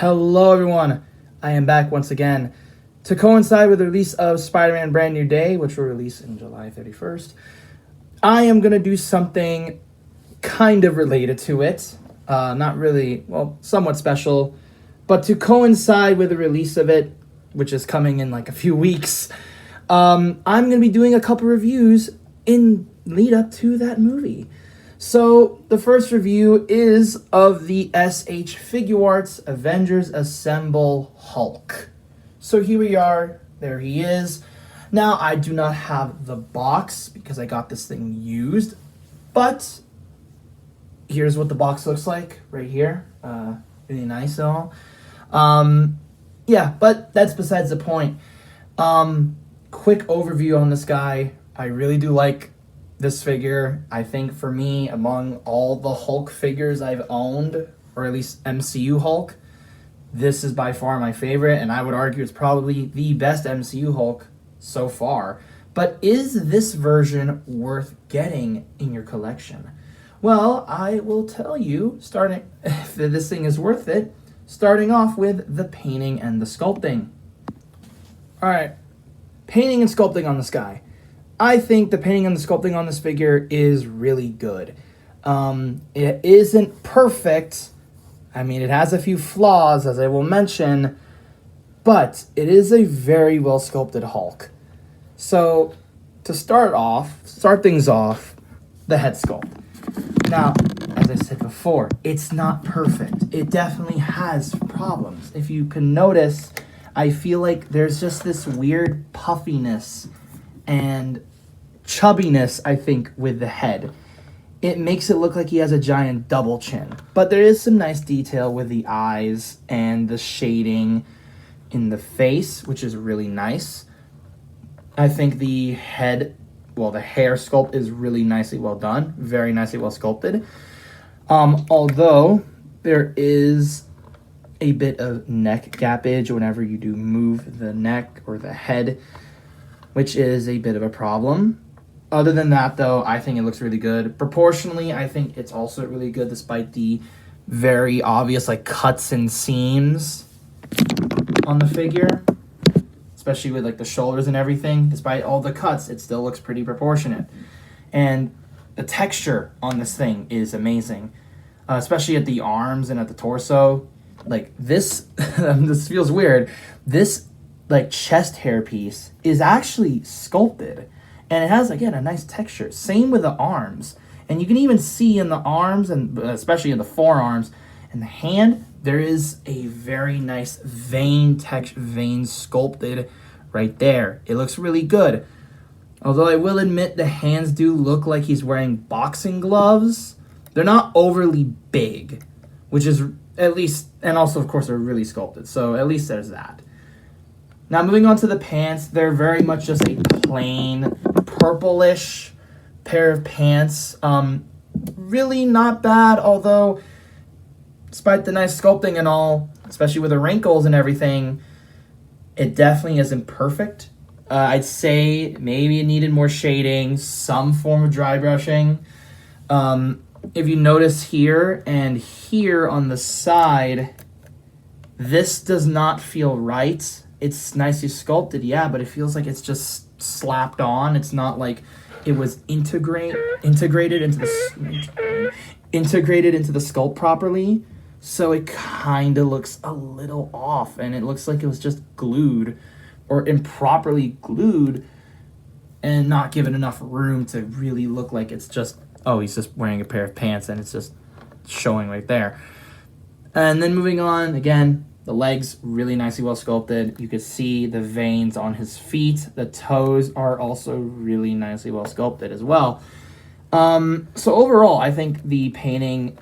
Hello, everyone. I am back once again to coincide with the release of Spider-Man Brand New Day, which will release in July 31st. I am going to do something kind of related to it. Not really, well, somewhat special. But to coincide with the release of it, which is coming in like a few weeks, I'm going to be doing a couple reviews in lead up to that movie. So the first review is of the SH Figuarts Avengers Assemble Hulk. So here we are. There he is. Now I do not have the box because I got this thing used, but here's what the box looks like right here. Really nice and all. Yeah, but that's besides the point. Quick overview on this guy. I really do like this figure. I think for me, among all the Hulk figures I've owned, or at least MCU Hulk, this is by far my favorite, and I would argue it's probably the best MCU Hulk so far. But is this version worth getting in your collection? Well, I will tell you, starting if this thing is worth it, starting off with the painting and the sculpting. All right, painting and sculpting on this guy. I think the painting and the sculpting on this figure is really good. It isn't perfect. I mean, it has a few flaws, as I will mention, but it is a very well sculpted Hulk. So, to start things off, the head sculpt. Now, as I said before, it's not perfect. It definitely has problems. If you can notice, I feel like there's just this weird puffiness and chubbiness, I think, with the head. It makes it look like he has a giant double chin. But there is some nice detail with the eyes and the shading in the face, which is really nice. I think the hair sculpt is really nicely well done. Very nicely well sculpted. Although there is a bit of neck gappage whenever you do move the neck or the head, which is a bit of a problem. Other than that, though, I think it looks really good. Proportionally, I think it's also really good despite the very obvious cuts and seams on the figure, especially with the shoulders and everything. Despite all the cuts, it still looks pretty proportionate. And the texture on this thing is amazing, especially at the arms and at the torso. This, this feels weird. This chest hair piece is actually sculpted, and it has, again, a nice texture. Same with the arms. And you can even see in the arms, and especially in the forearms and the hand, there is a very nice vein sculpted right there. It looks really good. Although I will admit the hands do look like he's wearing boxing gloves. They're not overly big, which is at least, and also, of course, they're really sculpted. So at least there's that. Now, moving on to the pants, they're very much just a plain purplish pair of pants. Really not bad, although despite the nice sculpting and all, especially with the wrinkles and everything, it definitely isn't perfect. I'd say maybe it needed more shading, some form of dry brushing. If you notice here and here on the side, this does not feel right. It's nicely sculpted, yeah, but it feels like it's just slapped on. It's not like it was integrated into the sculpt properly. So it kind of looks a little off, and it looks like it was just glued or improperly glued and not given enough room to really look like it's just, oh, he's just wearing a pair of pants and it's just showing right there. And then moving on, again, the legs really nicely well sculpted. You can see the veins on his feet. The toes are also really nicely well sculpted as well. So overall, I think the painting,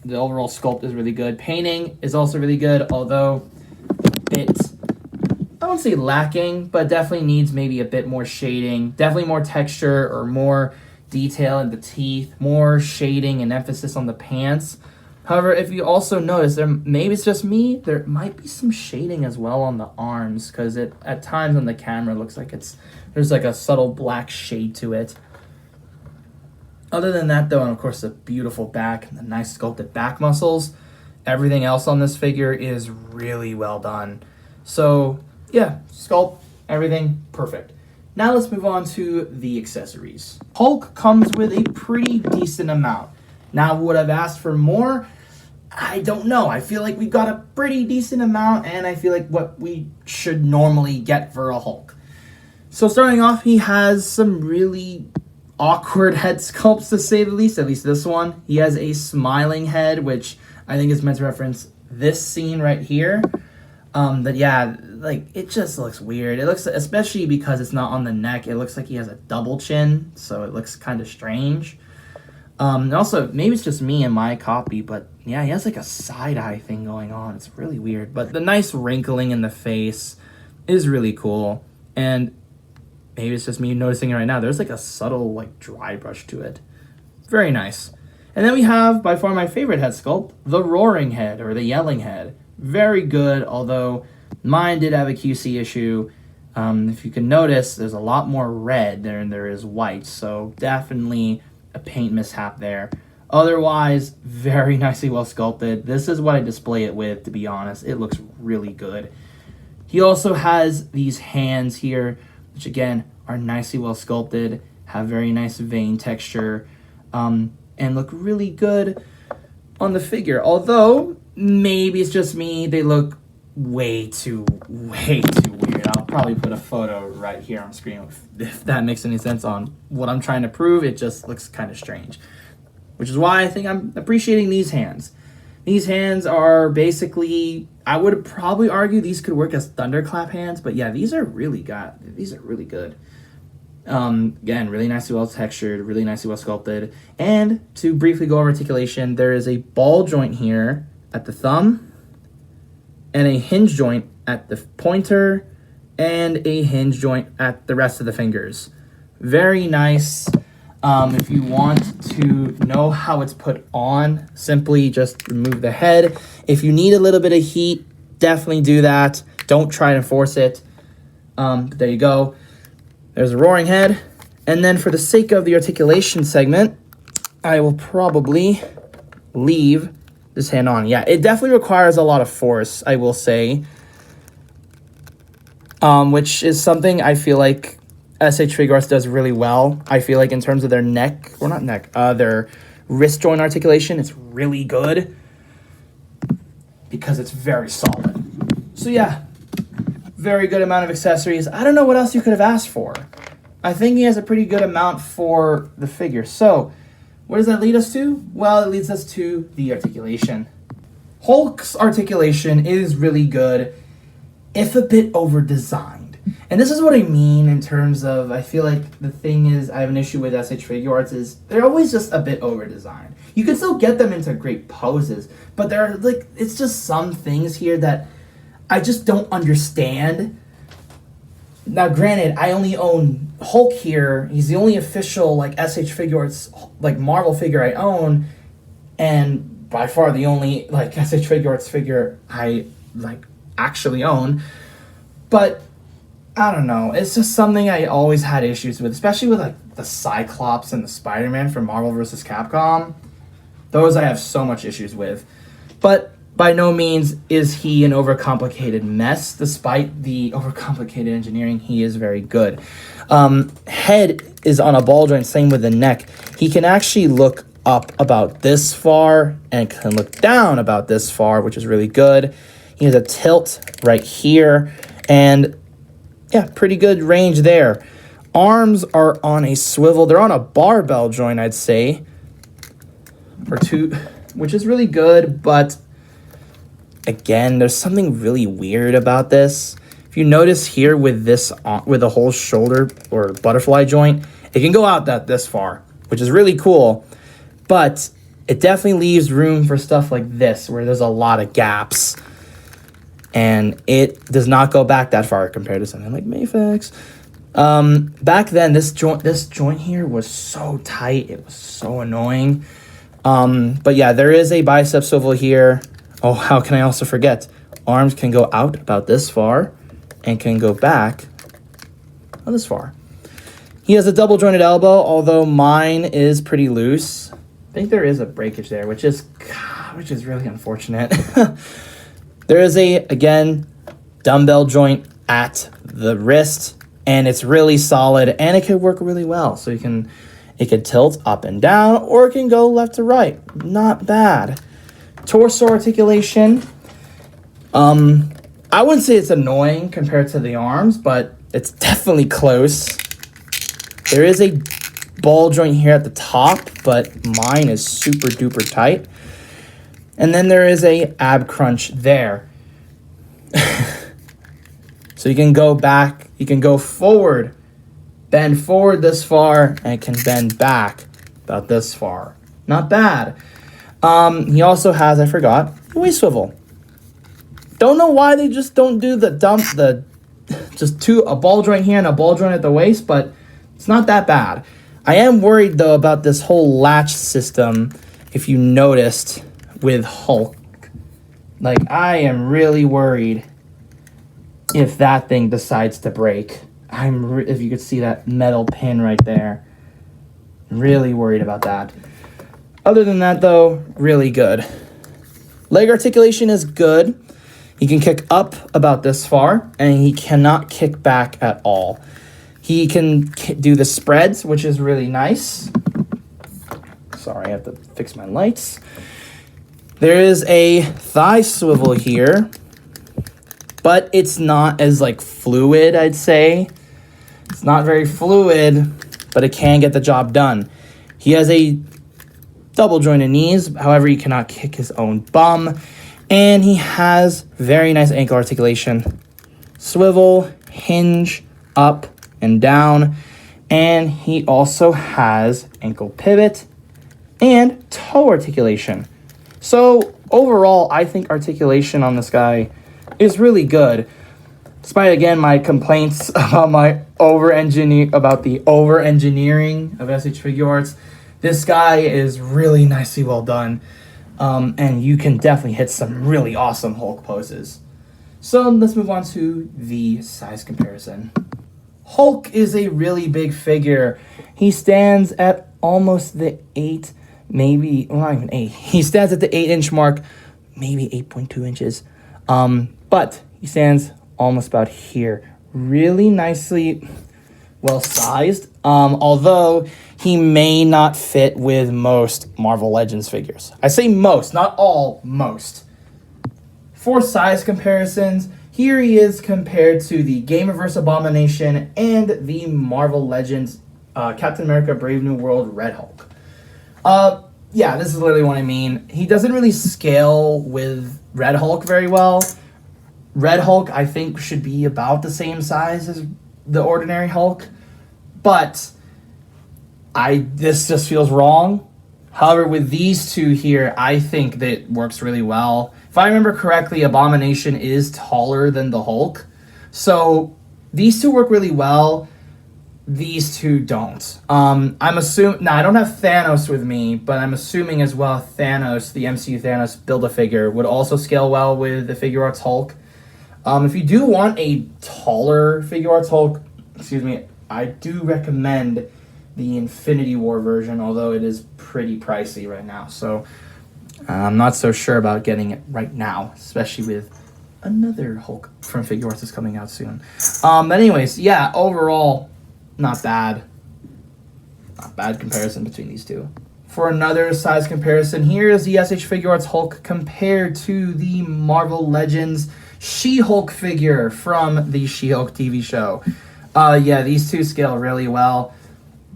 the overall sculpt is really good. Painting is also really good, although a bit, I won't say lacking, but definitely needs maybe a bit more shading. Definitely more texture or more detail in the teeth, more shading and emphasis on the pants. However, if you also notice, maybe it's just me, there might be some shading as well on the arms, because it at times on the camera looks like there's a subtle black shade to it. Other than that, though, and of course the beautiful back, the nice sculpted back muscles, everything else on this figure is really well done. So yeah, sculpt, everything perfect. Now let's move on to the accessories. Hulk comes with a pretty decent amount. Now, would I've asked for more? I don't know. I feel like we got a pretty decent amount, and I feel like what we should normally get for a Hulk. So starting off, he has some really awkward head sculpts, to say the least. At least this one. He has a smiling head, which I think is meant to reference this scene right here. But yeah, like, it just looks weird. It looks, especially because it's not on the neck, it looks like he has a double chin, so it looks kind of strange. And also, maybe it's just me and my copy, but yeah, he has like a side-eye thing going on. It's really weird. But the nice wrinkling in the face is really cool. And maybe it's just me noticing it right now. There's like a subtle like dry brush to it. Very nice. And then we have, by far my favorite head sculpt, the roaring head, or the yelling head. Very good, although mine did have a QC issue. If you can notice, there's a lot more red there than there is white, so definitely a paint mishap there. Otherwise, very nicely well sculpted. This is what I display it with, to be honest. It looks really good. He also has these hands here, which again are nicely well sculpted, have very nice vein texture, and look really good on the figure. Although, maybe it's just me, they look way too weird. I'll probably put a photo right here on screen if that makes any sense on what I'm trying to prove. It just looks kind of strange, which is why I think I'm appreciating these hands. These hands are basically, I would probably argue these could work as thunderclap hands, but yeah, these are really good. Again, really nicely well textured, really nicely well sculpted. And to briefly go over articulation, there is a ball joint here at the thumb, and a hinge joint at the pointer, and a hinge joint at the rest of the fingers. Very nice. If you want to know how it's put on, simply just remove the head. If you need a little bit of heat, definitely do that. Don't try to force it. But there you go. There's a roaring head. And then for the sake of the articulation segment, I will probably leave this hand on. Yeah, it definitely requires a lot of force, I will say. Which is something I feel like SH Figuarts does really well. I feel like in terms of their their wrist joint articulation, it's really good because it's very solid. So yeah, very good amount of accessories. I don't know what else you could have asked for. I think he has a pretty good amount for the figure. So where does that lead us to? Well, it leads us to the articulation. Hulk's articulation is really good, if a bit over-designed. And this is what I mean in terms of, I feel like the thing is, I have an issue with SH Figuarts is they're always just a bit over-designed. You can still get them into great poses, but there are like, it's just some things here that I just don't understand. Now, granted, I only own Hulk here. He's the only official like SH Figuarts like Marvel figure I own, and by far the only like SH Figuarts figure I like actually own. But I don't know. It's just something I always had issues with, especially with like the Cyclops and the Spider-Man from Marvel vs. Capcom. Those I have so much issues with. But by no means is he an overcomplicated mess. Despite the overcomplicated engineering, he is very good. Head is on a ball joint, same with the neck. He can actually look up about this far and can look down about this far, which is really good. He has a tilt right here, and yeah, pretty good range there. Arms are on a swivel. They're on a barbell joint, I'd say, or two, which is really good, but again, there's something really weird about this. If you notice here with this, with the whole shoulder or butterfly joint, it can go out this far, which is really cool, but it definitely leaves room for stuff like this, where there's a lot of gaps, and it does not go back that far compared to something like Mayfax. Back then, this joint here was so tight, it was so annoying. But yeah, there is a bicep swivel here. Oh, how can I also forget? Arms can go out about this far and can go back this far. He has a double jointed elbow, although mine is pretty loose. I think there is a breakage there, which is which is really unfortunate. There is again, dumbbell joint at the wrist, and it's really solid, and it can work really well. So it can tilt up and down, or it can go left to right. Not bad. Torso articulation. I wouldn't say it's annoying compared to the arms, but it's definitely close. There is a ball joint here at the top, but mine is super duper tight. And then there is a ab crunch there. So you can go back, you can go forward, bend forward this far, and it can bend back about this far. Not bad. He also has, I forgot, a waist swivel. Don't know why they just don't do a ball joint here and a ball joint at the waist, but it's not that bad. I am worried, though, about this whole latch system, if you noticed, with Hulk. Like, I am really worried if that thing decides to break. If you could see that metal pin right there. Really worried about that. Other than that, though, really good. Leg articulation is good. He can kick up about this far, and he cannot kick back at all. He can do the spreads, which is really nice. Sorry, I have to fix my lights. There is a thigh swivel here, but it's not as fluid, I'd say. It's not very fluid, but it can get the job done. He has a double jointed knees, however, he cannot kick his own bum. And he has very nice ankle articulation. Swivel, hinge, up and down. And he also has ankle pivot and toe articulation. So overall, I think articulation on this guy is really good. Despite, again, my complaints about the over-engineering of SH Figuarts, this guy is really nicely well done. And you can definitely hit some really awesome Hulk poses. So let's move on to the size comparison. Hulk is a really big figure. He stands at almost the 8, maybe, well, not even 8. He stands at the 8-inch mark, maybe 8.2 inches. But he stands almost about here. Really nicely well-sized. Although he may not fit with most Marvel Legends figures. I say most, not all, most. For size comparisons, here he is compared to the Gamerverse Abomination and the Marvel Legends Captain America Brave New World Red Hulk. Yeah, this is literally what I mean. He doesn't really scale with Red Hulk very well. Red Hulk, I think, should be about the same size as the ordinary Hulk. But this just feels wrong. However, with these two here, I think that it works really well. If I remember correctly, Abomination is taller than the Hulk. So these two work really well. These two don't. I'm assuming... Now, I don't have Thanos with me, but I'm assuming as well Thanos, the MCU Thanos Build-A-Figure, would also scale well with the Figuarts Hulk. If you do want a taller Figuarts Hulk, I do recommend the Infinity War version, although it is pretty pricey right now. So I'm not so sure about getting it right now, especially with another Hulk from Figuarts that's coming out soon. But anyways, yeah, overall, not bad. Not bad comparison between these two. For another size comparison, here is the SH Figuarts Hulk compared to the Marvel Legends She-Hulk figure from the She-Hulk TV show. Yeah, these two scale really well.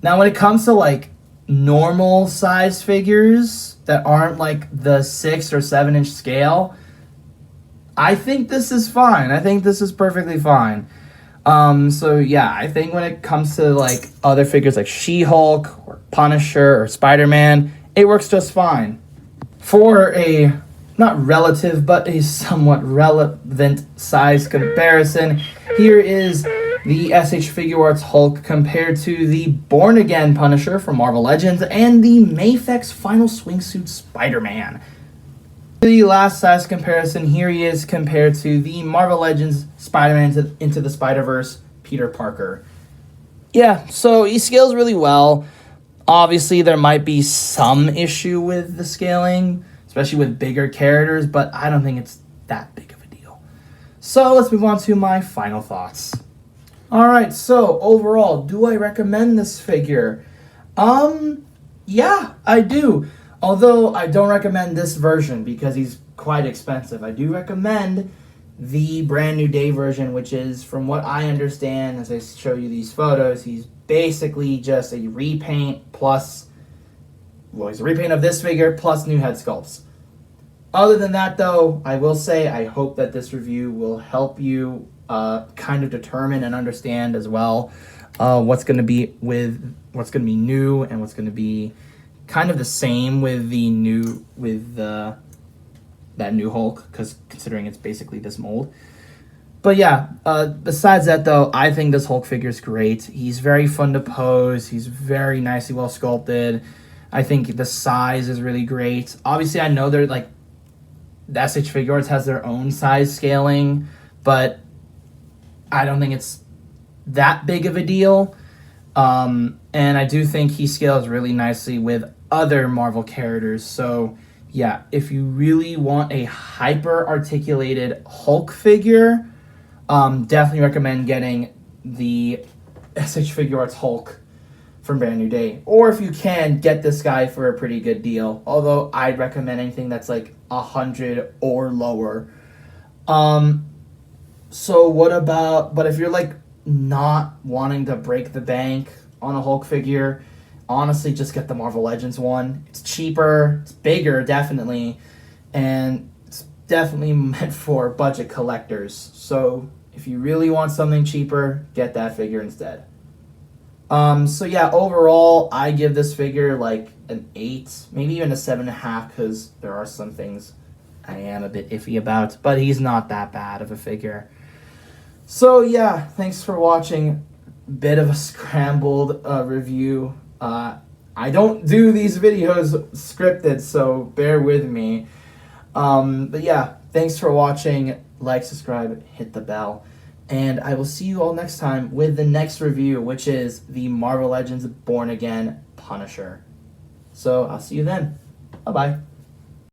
Now, when it comes to, normal size figures that aren't, the 6 or 7-inch scale, I think this is fine. I think this is perfectly fine. So, yeah, I think when it comes to, other figures like She-Hulk or Punisher or Spider-Man, it works just fine. For a, not relative, but a somewhat relevant size comparison, here is the SH Figuarts Hulk compared to the Born Again Punisher from Marvel Legends and the Mafex Final Swingsuit Spider-Man. The last size comparison, here he is compared to the Marvel Legends Spider-Man Into the Spider-Verse Peter Parker. Yeah, so he scales really well. Obviously, there might be some issue with the scaling, especially with bigger characters, but I don't think it's that big of a deal. So let's move on to my final thoughts. All right, so overall, do I recommend this figure? Yeah, I do. Although I don't recommend this version because he's quite expensive. I do recommend the Brand New Day version, which is, from what I understand, as I show you these photos, he's basically just a repaint plus, well, he's a repaint of this figure plus new head sculpts. Other than that, though, I will say I hope that this review will help you kind of determine and understand as well what's going to be new and what's going to be kind of the same with that new Hulk, because considering it's basically this mold. But yeah, besides that though, I think this Hulk figure is great. He's very fun to pose. He's very nicely well sculpted. I think the size is really great. Obviously, I know they're like, the SH Figuarts has their own size scaling, but I don't think it's that big of a deal. And I do think he scales really nicely with other Marvel characters. So yeah, if you really want a hyper articulated Hulk figure, definitely recommend getting the SH Figuarts Hulk from Brand New Day. Or if you can, get this guy for a pretty good deal. Although I'd recommend anything that's like 100 or lower. So what about, but if you're like not wanting to break the bank on a Hulk figure, honestly, just get the Marvel Legends one. It's cheaper, it's bigger, definitely, and it's definitely meant for budget collectors. So if you really want something cheaper, get that figure instead. So yeah, overall, I give this figure like an 8, maybe even a 7.5, because there are some things I am a bit iffy about, but he's not that bad of a figure. So yeah, thanks for watching. Bit of a scrambled review. I don't do these videos scripted, so bear with me. But yeah, thanks for watching. Like, subscribe, hit the bell. And I will see you all next time with the next review, which is the Marvel Legends Born Again Punisher. So I'll see you then. Bye-bye.